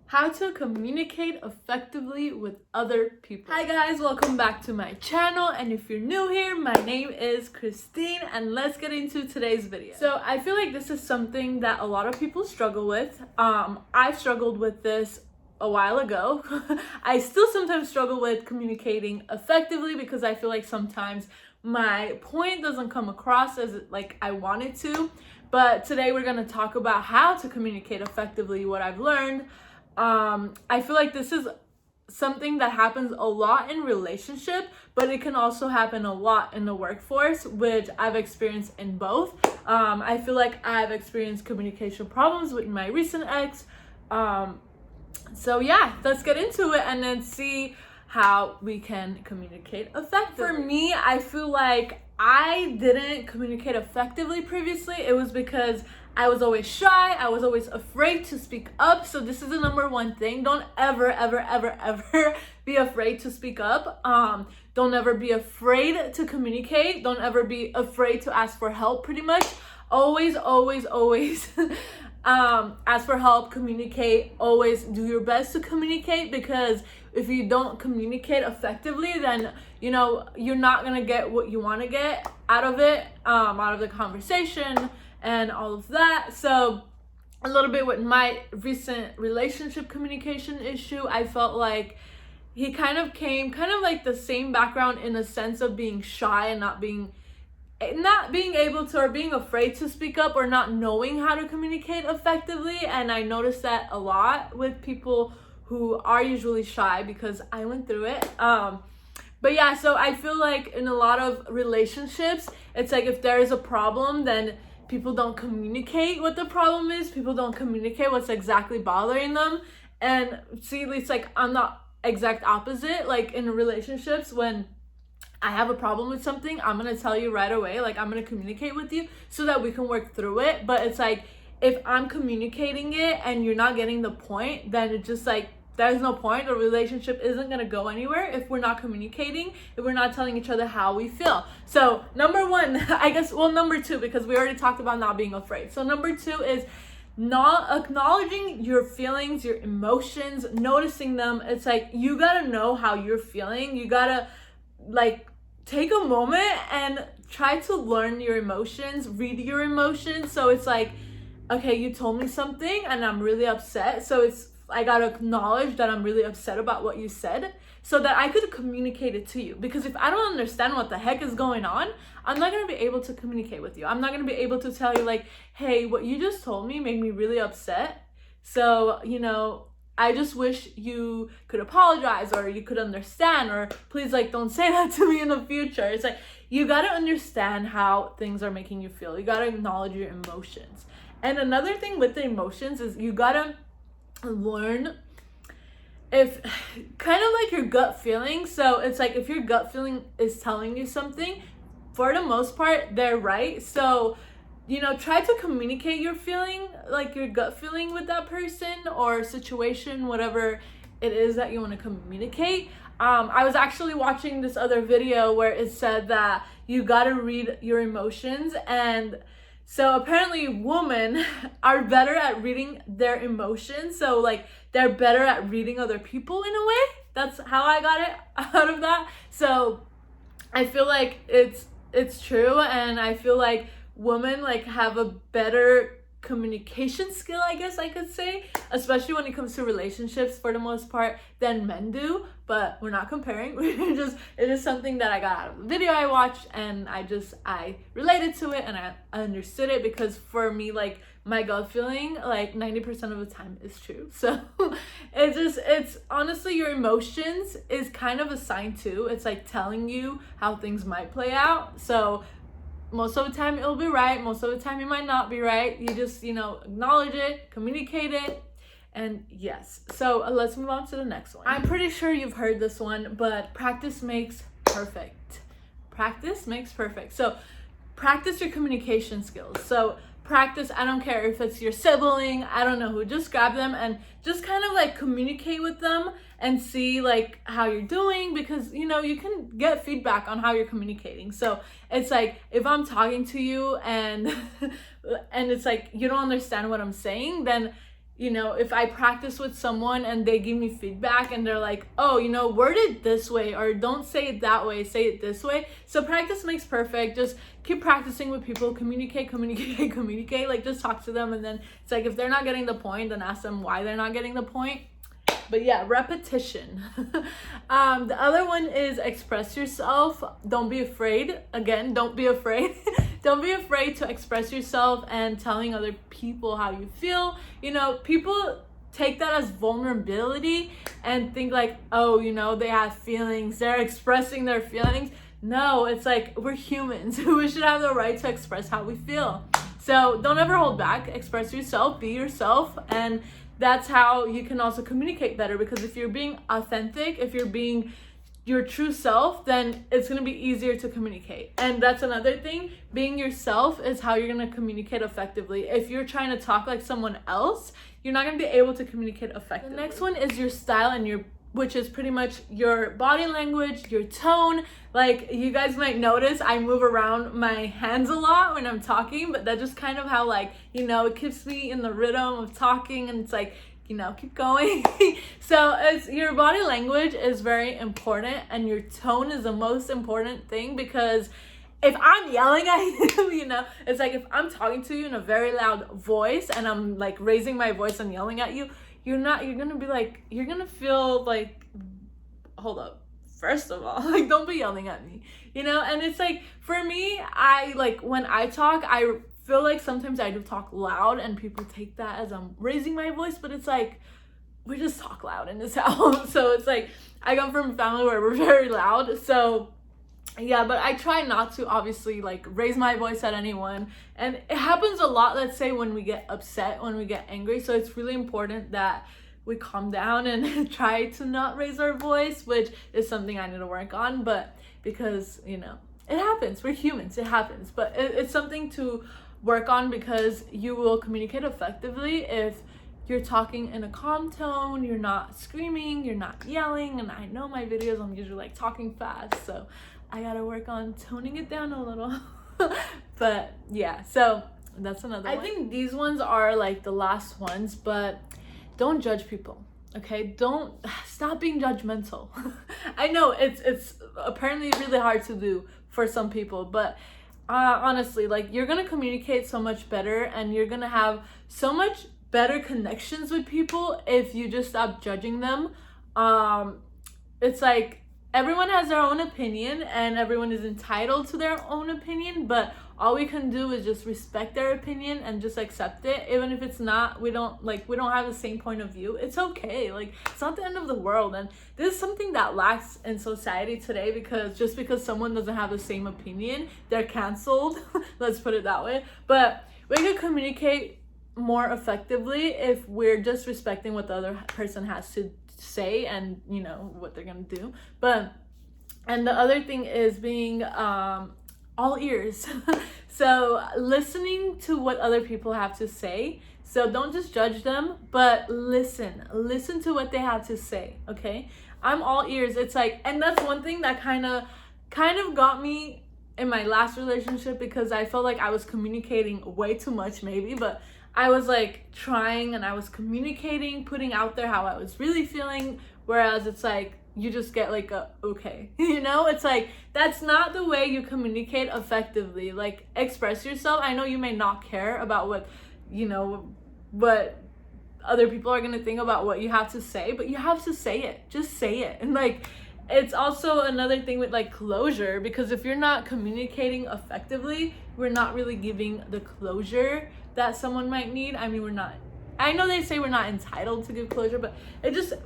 How to communicate effectively with other people. Hi guys, welcome back to my channel, and if you're new here, my name is Christine and let's get into today's video. So I feel like this is something that a lot of people struggle with. I've struggled with this a while ago. I still sometimes struggle with communicating effectively because I feel like sometimes my point doesn't come across as like I want it to. But today we're going to talk about how to communicate effectively, what I've learned. I feel like this is something that happens a lot in relationship, but it can also happen a lot in the workforce, which I've experienced in both. I feel like I've experienced communication problems with my recent ex. So yeah, let's get into it and then see how we can communicate effectively. For me, I feel like I didn't communicate effectively previously. It was because I was always shy. I was always afraid to speak up. So this is the number one thing. Don't ever be afraid to speak up. Don't ever be afraid to communicate. Don't ever be afraid to ask for help, pretty much. Always ask for help, communicate, always do your best to communicate, because if you don't communicate effectively, then you're not gonna get what you want to get out of it, out of the conversation and all of that. So a little bit with my recent relationship communication issue, I felt like he kind of like the same background in a sense of being shy and not being able to, or being afraid to speak up, or not knowing how to communicate effectively. And I noticed that a lot with people who are usually shy, because I went through it. But yeah, so I feel like in a lot of relationships, it's like if there is a problem, then people don't communicate what the problem is. People don't communicate what's exactly bothering them. And see, it's like I'm the exact opposite. Like in relationships, when I have a problem with something, I'm gonna tell you right away. Like I'm gonna communicate with you so that we can work through it. But it's like if I'm communicating it and you're not getting the point, then it's just like there's no point. The relationship isn't gonna go anywhere if we're not communicating, if we're not telling each other how we feel. So number one, number two, because we already talked about not being afraid. So number two is not acknowledging your feelings, your emotions, noticing them. It's like you gotta know how you're feeling. You gotta like take a moment and try to learn your emotions, read your emotions. So it's like, okay, you told me something and I'm really upset. So I gotta acknowledge that I'm really upset about what you said so that I could communicate it to you. Because if I don't understand what the heck is going on, I'm not gonna be able to communicate with you. I'm not gonna be able to tell you like, hey, what you just told me made me really upset. So, I just wish you could apologize, or you could understand, or please like don't say that to me in the future. It's like you gotta understand how things are making you feel. You gotta acknowledge your emotions. And another thing with the emotions is you gotta learn if kind of like your gut feeling. So it's like if your gut feeling is telling you something, for the most part they're right. So try to communicate your feeling, like your gut feeling, with that person or situation, whatever it is that you want to communicate. I was actually watching this other video where it said that you got to read your emotions. And so apparently women are better at reading their emotions. So like they're better at reading other people in a way. That's how I got it out of that. So I feel like it's true. And I feel like women like have a better communication skill, I guess I could say, especially when it comes to relationships for the most part, than men do. But we're not comparing. It is something that I got out of the video I watched, and I related to it and I understood it, because for me, like my gut feeling like 90% of the time is true. So it's honestly, your emotions is kind of a sign too. It's like telling you how things might play out. So most of the time it'll be right, most of the time it might not be right. You just acknowledge it, communicate it, and yes. So let's move on to the next one. I'm pretty sure you've heard this one, but practice makes perfect. Practice makes perfect. So practice your communication skills. So practice, I don't care if it's your sibling, I don't know who, just grab them and just kind of like communicate with them and see like how you're doing, because you can get feedback on how you're communicating. So it's like if I'm talking to you and and it's like you don't understand what I'm saying, then you know, if I practice with someone and they give me feedback and they're like, oh, you know, word it this way, or don't say it that way, say it this way. So practice makes perfect. Just keep practicing with people, communicate. Like, just talk to them, and then it's like, if they're not getting the point, then ask them why they're not getting the point. But yeah, repetition. The other one is express yourself. Don't be afraid. Again, don't be afraid. Don't be afraid to express yourself and telling other people how you feel. You know, people take that as vulnerability and think like, oh, you know, they have feelings, they're expressing their feelings. No, it's like, we're humans. We should have the right to express how we feel. So don't ever hold back. Express yourself, be yourself, and that's how you can also communicate better, because if you're being authentic, if you're being your true self, then it's going to be easier to communicate. And that's another thing. Being yourself is how you're going to communicate effectively. If you're trying to talk like someone else, you're not going to be able to communicate effectively. The next one is your style, and which is pretty much your body language, your tone. Like, you guys might notice I move around my hands a lot when I'm talking, but that's just kind of how, like, you know, it keeps me in the rhythm of talking, and it's like, you know, keep going. So it's, your body language is very important, and your tone is the most important thing, because if I'm yelling at you, you know, it's like, if I'm talking to you in a very loud voice and I'm like raising my voice and yelling at you, you're gonna be like, you're gonna feel like, hold up, first of all, like, don't be yelling at me, you know? And it's like, for me, I like, when I talk, I feel like sometimes I do talk loud and people take that as I'm raising my voice, but it's like, we just talk loud in this house. So it's like, I come from a family where we're very loud, so yeah, but I try not to obviously like raise my voice at anyone. And it happens a lot, let's say, when we get upset, when we get angry. So it's really important that we calm down and try to not raise our voice, which is something I need to work on. But because, you know, it happens, we're humans, it happens. But it's something to work on, because you will communicate effectively if you're talking in a calm tone, you're not screaming, you're not yelling. And I know my videos, I'm usually like talking fast, so I gotta work on toning it down a little. But yeah, so that's another one. I think these ones are like the last ones, but don't judge people, okay? Stop being judgmental. I know it's apparently really hard to do for some people, but honestly, like, you're gonna communicate so much better, and you're gonna have so much better connections with people if you just stop judging them. It's like, everyone has their own opinion and everyone is entitled to their own opinion, but all we can do is just respect their opinion and just accept it, even if it's not, we don't have the same point of view. It's okay. Like, it's not the end of the world. And this is something that lacks in society today, because just because someone doesn't have the same opinion, they're canceled. Let's put it that way. But we can communicate more effectively if we're just respecting what the other person has to say and, you know, what they're gonna do. And the other thing is being all ears. So listening to what other people have to say. So don't just judge them, but listen to what they have to say. Okay, I'm all ears. It's like, and that's one thing that kind of got me in my last relationship, because I felt like I was communicating way too much, maybe, but I was like trying, and I was communicating, putting out there how I was really feeling, whereas it's like, you just get like a okay, you know? It's like, that's not the way you communicate effectively. Like, express yourself. I know you may not care about what, you know, what other people are gonna think about what you have to say, but you have to say it. Just say it. And like, it's also another thing with like closure, because if you're not communicating effectively, we're not really giving the closure that someone might need. I mean, I know they say we're not entitled to give closure, but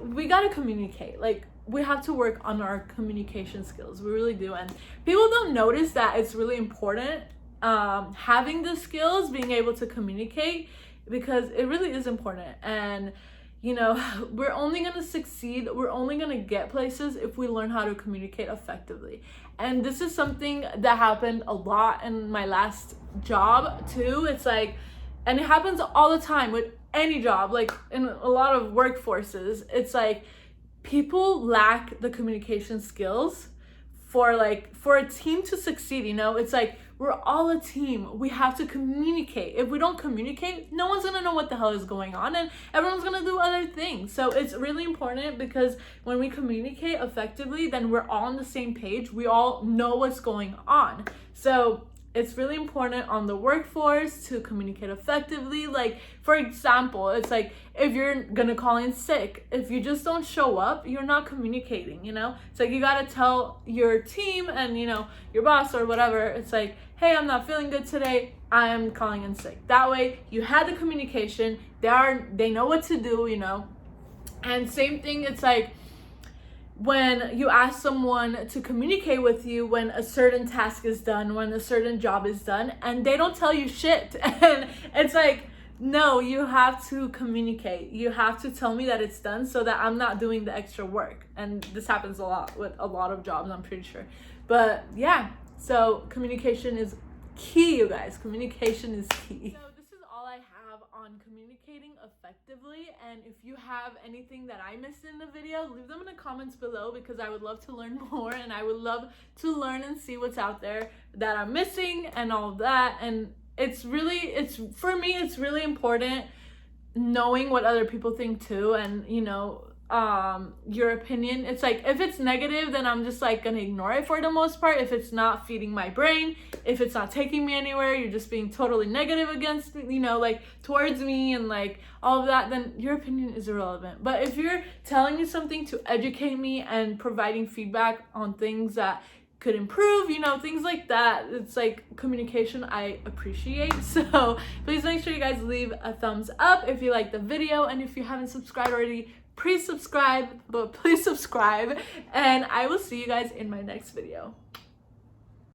we gotta communicate. Like, we have to work on our communication skills. We really do. And people don't notice that it's really important, having the skills, being able to communicate, because it really is important. And, you know, we're only gonna succeed, we're only gonna get places if we learn how to communicate effectively. And this is something that happened a lot in my last job too. It's like, and it happens all the time with any job, like in a lot of workforces. It's like, people lack the communication skills for a team to succeed, you know? It's like, we're all a team. We have to communicate. If we don't communicate, no one's gonna know what the hell is going on, and everyone's gonna do other things. So it's really important, because when we communicate effectively, then we're all on the same page. We all know what's going on. So it's really important on the workforce to communicate effectively. Like, for example, it's like, if you're gonna call in sick, if you just don't show up, you're not communicating, you know? It's like, you gotta tell your team and, you know, your boss or whatever, it's like, hey, I'm not feeling good today, I am calling in sick. That way you had the communication, they know what to do, you know? And same thing, it's like, when you ask someone to communicate with you when a certain task is done, when a certain job is done, and they don't tell you shit. And it's like, no, you have to communicate. You have to tell me that it's done so that I'm not doing the extra work. And this happens a lot with a lot of jobs, I'm pretty sure. But yeah, so communication is key, you guys. Communication is key. So this is all I have on communicating effectively, and if you have anything that I missed in the video, leave them in the comments below, because I would love to learn more, and I would love to learn and see what's out there that I'm missing and all of that. And for me, it's really important knowing what other people think too, and you know, your opinion. It's like, if it's negative, then I'm just like gonna ignore it for the most part. If it's not feeding my brain, if it's not taking me anywhere, you're just being totally negative against me, you know, like towards me and like all of that, then your opinion is irrelevant. But if you're telling me something to educate me and providing feedback on things that could improve, you know, things like that, it's like communication I appreciate. So please make sure you guys leave a thumbs up if you like the video, and if you haven't subscribed already, please subscribe, and I will see you guys in my next video.